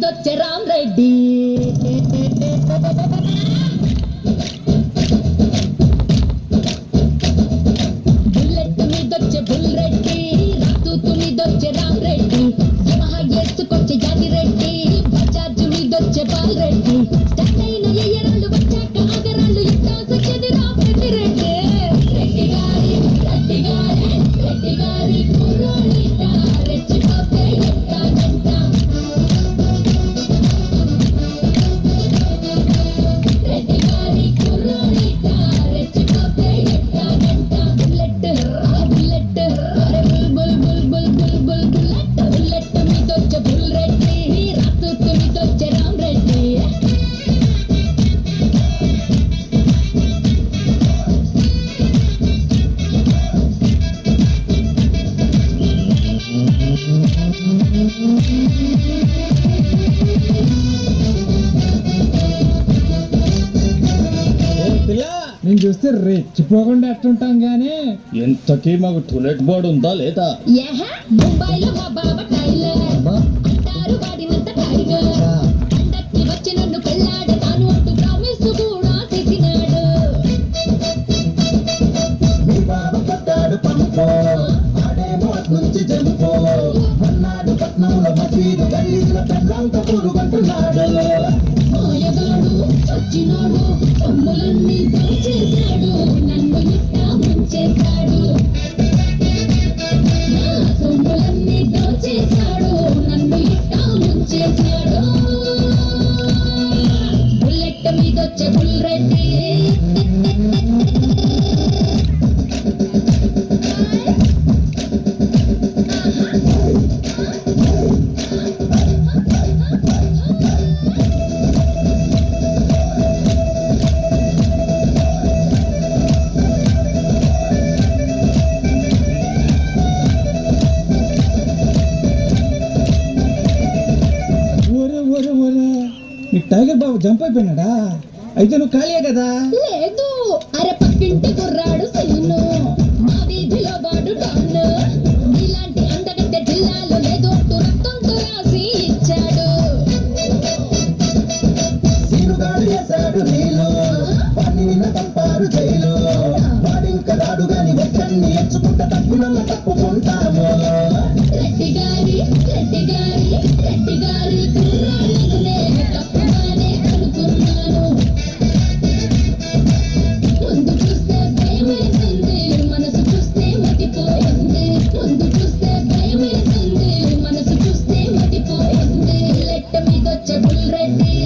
మీదొచ్చే Ram Reddy bullet మీదొచ్చే బుల్ రెడ్డి రాతూతు మీదొచ్చే రామ్ రెడ్డి యమహా ఎత్తుకొచ్చే యాగి రెడ్డి బజాజ్ మీదొచ్చే బాల్ రెడ్డి స్టార్ట్ అయిన ఎయ్యరాళ్ళు వచ్చాక ఆగరాళ్ళు ఎత్తాసొచ్చేది రామ్ రెడ్డి రెడ్డి రెడ్డి గారి కుర్రోడిట రెచ్చిపోతే ఎట్టాగంట రెడ్డి గారి కుర్రోడిట రెచ్చిపోతే ఎట్టాగంట బుల్లెట్ అరే బుల్ బుల్ బుల్ బుల్ బుల్ బుల్ బుల్లెట్ మీదొచ్చే బుల్ రెడ్డి రాతూతు మీదొచ్చే రామ్ రెడ్డి నేను చూస్తే రెచ్చిపోకుండా ఎట్టుంటాం గానీ ఎంతకీ మాకు టూలెట్ బోర్డు ఉందా లేదా? ముంబైలో మా బావ టైలర్ అంటారు వాడినంత టైగర్ పండక్కి వచ్చి నన్ను పెళ్ళాడతాను అంటూ ప్రామిస్ కూడా చేసినాడు మీ బావ పట్టాడు పంపో ఆడేమో నుంచి జంపో అన్నాడు పట్నంలో మసీదు గల్లీల పెళ్ళంత పురుగంటున్నాడు మాయగాడు చచ్చినాడు సొమ్ములన్నీ దోచేశాడు నన్ను ఇట్టా ముంచేశాడు నా సొమ్ములన్నీ దోచేశాడు నన్ను ఇట్టా ముంచేశాడు బుల్లెట్ మీదొచ్చే బుల్ రెడ్డి ఓరే ఓరే ఓరే నీ టైగర్ బాబు జంప్ అయిపోయినాడా? అయితే నువ్వు ఖాళీయే కదా? లేదు అరే పక్కింటి కుర్రాడు సీను మా వీధిలో వాడు డాన్ ఇలాంటి అందగత్తె జిల్లాలో లేదు అంటూ రక్తంతో రాసి ఇచ్చాడు సీనుగాడు వేశాడు నీళ్ళు వాడిని పంపారు జైలు వాడింక రాడు గాని ఒక్కడిని ఎంచుకుంటే తప్పునల్ల తప్పుకుంటాము రెడ్డి గారి కుర్రాడినే తప్పుగానే అనుకున్నాను ముందు చూస్తే భయమేసింది మనసు చూస్తే మతిపోయింది ముందు చూస్తే భయమేసింది మనసు చూస్తే మతిపోయింది లెట్ట మీదొచ్చే బుల్ రెడ్డి